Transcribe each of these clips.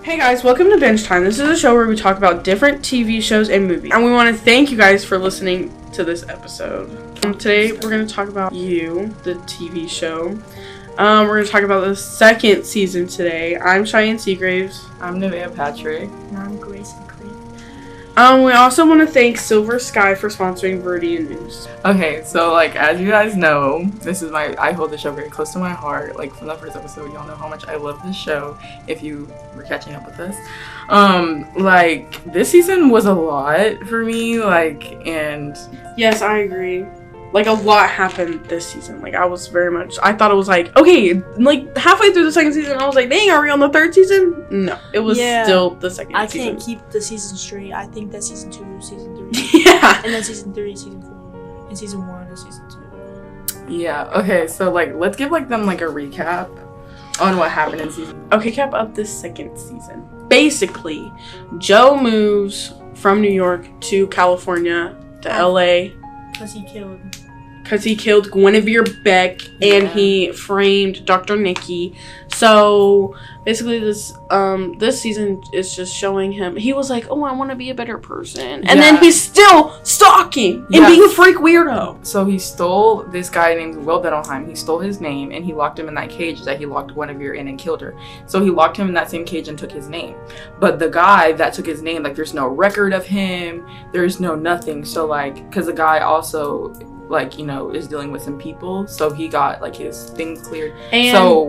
Hey guys, welcome to Binge Time. This is a show where we talk about different TV shows and movies. And we want to thank you guys for listening to this episode. Today we're going to talk about You, the TV show. We're going to talk about the second season today. I'm Cheyenne Seagraves. I'm Nevaeh Patrick. And I'm Grayson. We also want to thank Silver Sky for sponsoring Viridian News. Okay, so as you guys know, I hold the show very close to my heart. From the first episode, y'all know how much I love this show, if you were catching up with us. This season was a lot for me, and... Yes, I agree. A lot happened this season. I thought it was okay, halfway through the second season, I was like, dang, are we on the third season? No, it was still the second season. I can't keep the season straight. I think that season 2 is season 3. Yeah. And then season 3 is season 4. And season 1 is season 2. Yeah, okay, so, let's give, them, a recap on what happened in season. Okay, recap of the second season. Basically, Joe moves from New York to California, to LA. Because he killed Guinevere Beck and he framed Dr. Nikki. So basically this season is just showing him, he was like, oh, I want to be a better person. And then he's still stalking and being a freak weirdo. So he stole this guy named Will Bettelheim. He stole his name and he locked him in that cage that he locked Guinevere in and killed her. So he locked him in that same cage and took his name. But the guy that took his name, there's no record of him. There's no nothing. So because the guy also... is dealing with some people, so he got his things cleared. And so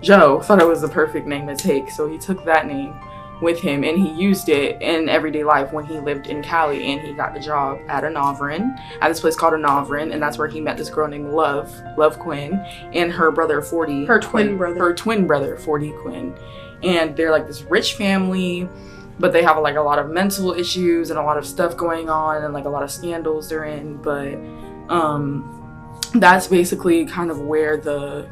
Joe thought it was the perfect name to take, so he took that name with him and he used it in everyday life when he lived in Cali, and he got the job at this place called Anavrin, and that's where he met this girl named Love Quinn, and her brother 40, her twin brother 40 Quinn, and they're this rich family. But they have a lot of mental issues and a lot of stuff going on and a lot of scandals they're in. But that's basically kind of where the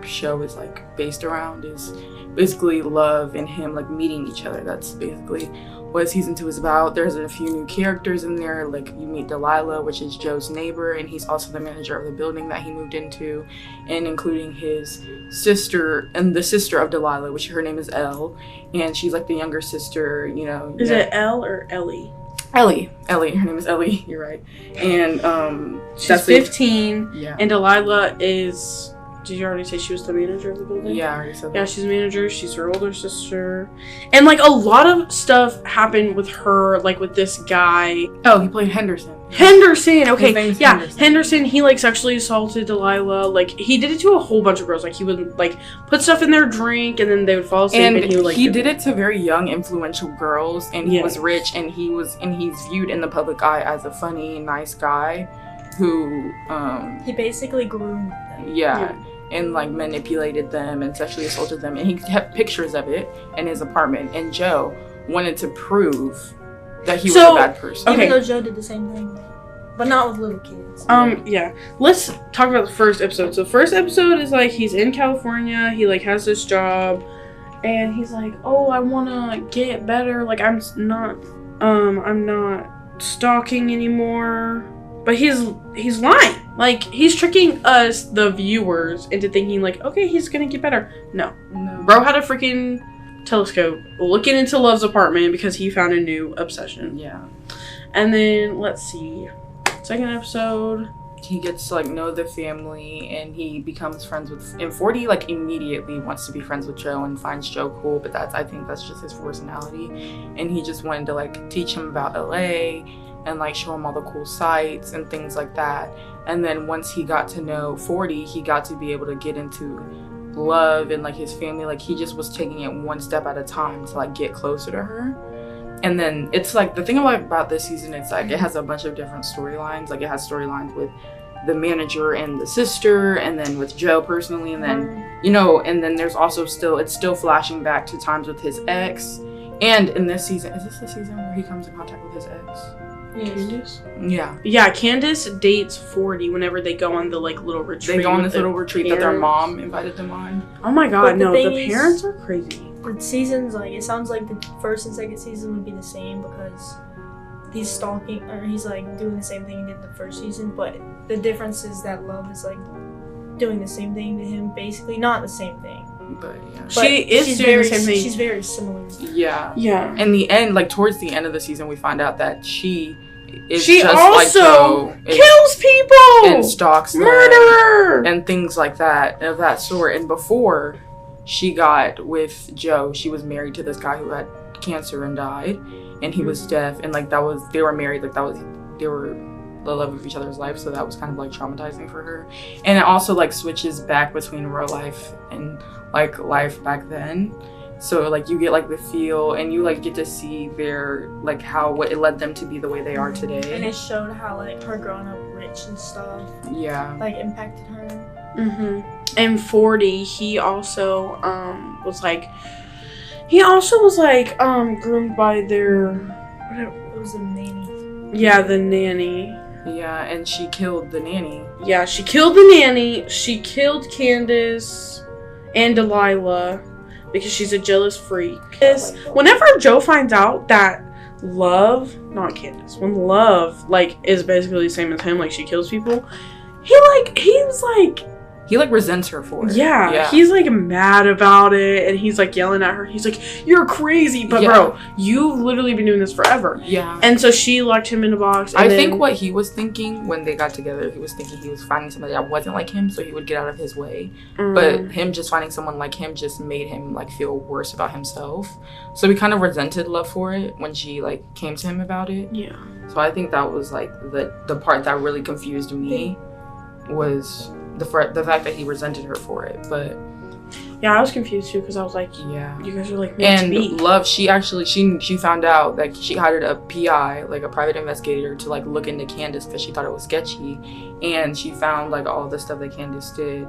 show is based around, is basically Love and him meeting each other. That's basically what season 2 is about. There's a few new characters in there. You meet Delilah, which is Joe's neighbor, and he's also the manager of the building that he moved into, and including his sister and the sister of Delilah, which her name is Elle, and she's the younger sister, Is it Elle or Ellie? Ellie. Her name is Ellie. You're right. And she's 15. Yeah. And Delilah is... Did you already say she was the manager of the building? Yeah, I already said that. Yeah, she's a manager. She's her older sister. And, a lot of stuff happened with her, with this guy. Oh, he played Henderson. Henderson! Okay, yeah. Henderson. He, sexually assaulted Delilah. He did it to a whole bunch of girls. He would, put stuff in their drink, and then they would fall asleep, and he would, he did it to very young, influential girls, and he was rich, and he's viewed in the public eye as a funny, nice guy who, he basically groomed them. Yeah. And manipulated them and sexually assaulted them, and he kept pictures of it in his apartment. And Joe wanted to prove that he was a bad person. Okay. Even though Joe did the same thing, but not with little kids. Yeah. Let's talk about the first episode. So first episode is he's in California. He has this job, and he's oh, I wanna get better. I'm not stalking anymore. But he's lying. He's tricking us, the viewers, into thinking, okay, he's gonna get better. No. Bro had a freaking telescope looking into Love's apartment because he found a new obsession. Yeah. And then, let's see. Second episode. He gets to, know the family, and he becomes friends with... And 40, immediately wants to be friends with Joe and finds Joe cool, but I think that's just his personality. And he just wanted to, teach him about LA... and show him all the cool sights and things like that. And then once he got to know 40, he got to be able to get into Love and his family. He just was taking it one step at a time to get closer to her. And then it's the thing about this season, it's it has a bunch of different storylines. It has storylines with the manager and the sister, and then with Joe personally, and then and then there's also it's still flashing back to times with his ex. And in this season, is this the season where he comes in contact with his ex? Candace? Yeah. Yeah, Candace dates 40 whenever they go on the little retreat. They go on this little retreat that their mom invited them on. Oh my god, no, the parents are crazy. The seasons, it sounds like the first and second season would be the same because he's stalking, or he's doing the same thing he did in the first season, but the difference is that Love is doing the same thing to him, basically. Not the same thing, But yeah. She is doing the same thing. She's very similar. Yeah. Yeah. In the end, like towards the end of the season, we find out that she also like Joe kills people and stalks them murderer and things like that of that sort. And before she got with Joe, she was married to this guy who had cancer and died, and he was deaf, and like they were married, like they were the love of each other's life, so that was kind of like traumatizing for her. And it also like switches back between real life and like life back then, so like you get like the feel and you like get to see their like what it led them to be the way they are today. And it showed how like her growing up rich and stuff like impacted her. And 40, he also was groomed by their It was a nanny. Yeah, the nanny. Yeah, and she killed the nanny. Yeah, she killed the nanny. She killed Candace and Delilah because she's a jealous freak. Whenever Joe finds out that Love, not Candace, when Love like is basically the same as him, like she kills people, he resents her for it. Yeah, he's like mad about it, and he's like yelling at her. He's like, "You're crazy," but bro, you've literally been doing this forever. Yeah. And so she locked him in a box. And I think what he was thinking when they got together, he was thinking he was finding somebody that wasn't like him, so he would get out of his way. But him just finding someone like him just made him like feel worse about himself. So he kind of resented Love for it when she like came to him about it. Yeah. So I think that was like the part that really confused me was the fact that he resented her for it. But yeah, I was confused too because I was like, yeah, you guys are like meant to be. Love, she found out that she hired a PI, like a private investigator, to like look into Candace because she thought it was sketchy, and she found like all the stuff that Candace did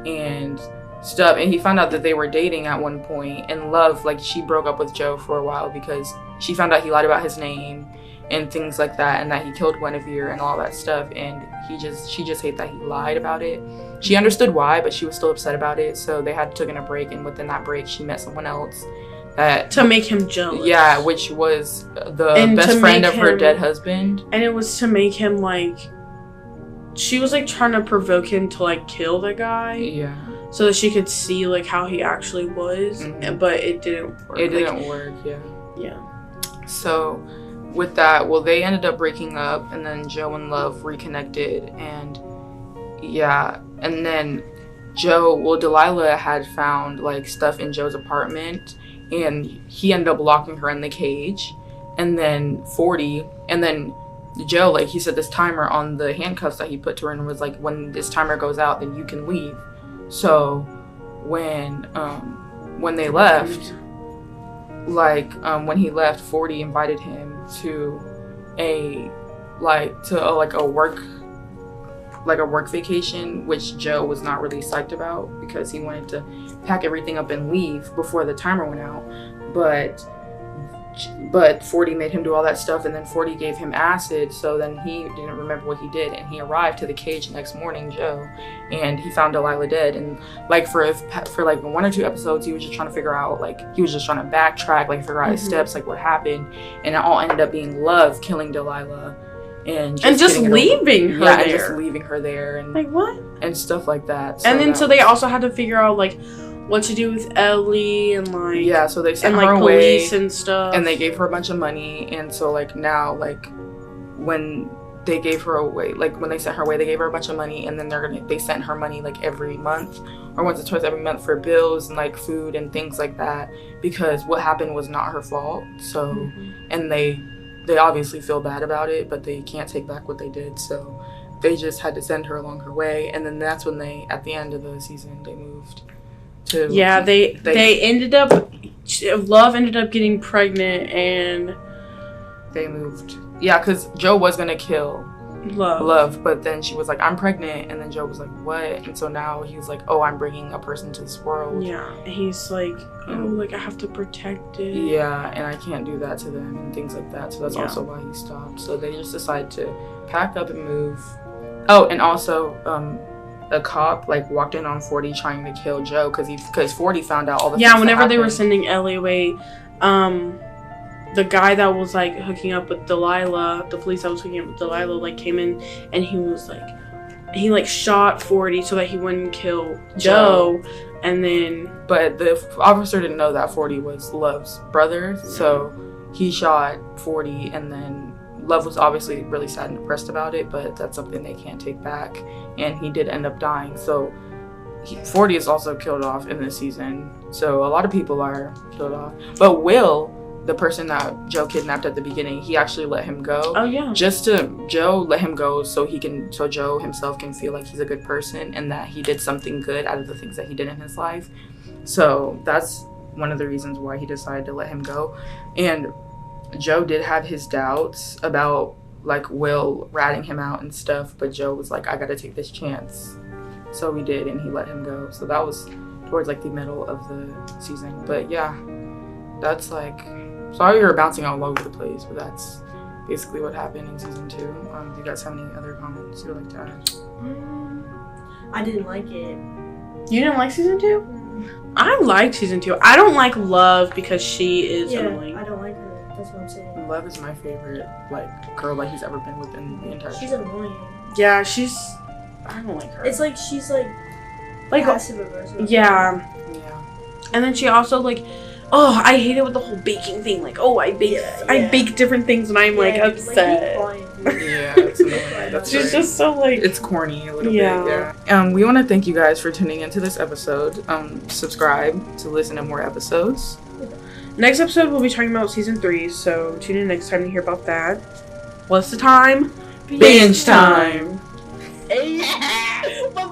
and stuff, and he found out that they were dating at one point. And Love, like, she broke up with Joe for a while because she found out he lied about his name and things like that, and that he killed Guinevere and all that stuff, and she just hated that he lied about it. She understood why, but she was still upset about it, so they had taken a break, and within that break she met someone else to make him jealous. Yeah, which was the best friend of her dead husband. And it was to make him like, she was like trying to provoke him to like kill the guy. Yeah. So that she could see like how he actually was, but it didn't work. It didn't work, yeah. Yeah. So with that, well, they ended up breaking up, and then Joe and Love reconnected, and yeah, and then Delilah had found like stuff in Joe's apartment, and he ended up locking her in the cage, and then Joe, like, he set this timer on the handcuffs that he put to her, and was like, when this timer goes out, then you can leave. So when they left, when he left, 40 invited him to a work vacation, which Joe was not really psyched about because he wanted to pack everything up and leave before the timer went out. But 40 made him do all that stuff, and then 40 gave him acid, so then he didn't remember what he did, and he arrived to the cage the next morning, Joe, and he found Delilah dead. And like for like 1 or 2 episodes, he was just trying to figure out, like, he was just trying to backtrack, like figure out his steps, like what happened, and it all ended up being Love killing Delilah and just leaving her there. And just leaving her there, and like what and stuff like that. So and then so they also had to figure out like what to do with Ellie, and like, yeah, so they sent and her like away, police and stuff, and they gave her a bunch of money. And so like now, like, when they gave her away, like when they sent her away, they gave her a bunch of money, and then they sent her money like every month or once or twice every month for bills and like food and things like that, because what happened was not her fault. So and they obviously feel bad about it, but they can't take back what they did, so they just had to send her along her way. And then that's when they, at the end of the season, they moved to, yeah, they ended up, Love ended up getting pregnant, and they moved. Yeah, because Joe was gonna kill Love, but then she was like, I'm pregnant, and then Joe was like, what? And so now he's like, oh, I'm bringing a person to this world. Yeah, he's like, oh, like, I have to protect it. Yeah, and I can't do that to them and things like that, so that's also why he stopped. So they just decided to pack up and move. Oh, and also, a cop like walked in on 40 trying to kill Joe because 40 found out all the things whenever that they were sending Ellie away, the guy that was like hooking up with Delilah, the police that was hooking up with Delilah, like came in, and he was like, he like shot 40 so that he wouldn't kill Joe. And then, but the officer didn't know that 40 was Love's brother, so he shot 40, and then Love was obviously really sad and depressed about it, but that's something they can't take back, and he did end up dying. So 40 is also killed off in this season, so a lot of people are killed off. But Will, the person that Joe kidnapped at the beginning, he actually let him go. oh yeah, Joe let him go so Joe himself can feel like he's a good person and that he did something good out of the things that he did in his life. So that's one of the reasons why he decided to let him go. And Joe did have his doubts about like Will ratting him out and stuff, but Joe was like, I gotta take this chance. So he did, and he let him go. So that was towards like the middle of the season. But yeah, that's like, sorry you're bouncing all over the place, but that's basically what happened in season 2. Do you guys have any other comments you'd like to add? I didn't like it. you didn't like season 2? I liked season 2. I don't like Love because she is annoying. I don't like her. That's what I'm saying. Love is my favorite like girl that he's ever been with in the entire She's show. annoying. Yeah, I don't like her. It's like she's like passive aggressive. Yeah. Yeah. And then she also like, oh, I hate it with the whole baking thing. Like, oh, I bake different things and I'm like upset. Yeah, it's annoying. That's She's right. just so like, It's corny a little bit. Yeah. We want to thank you guys for tuning into this episode. Subscribe to listen to more episodes. next episode we'll be talking about season 3, so tune in next time to hear about that. What's the time? Binge time. Bye.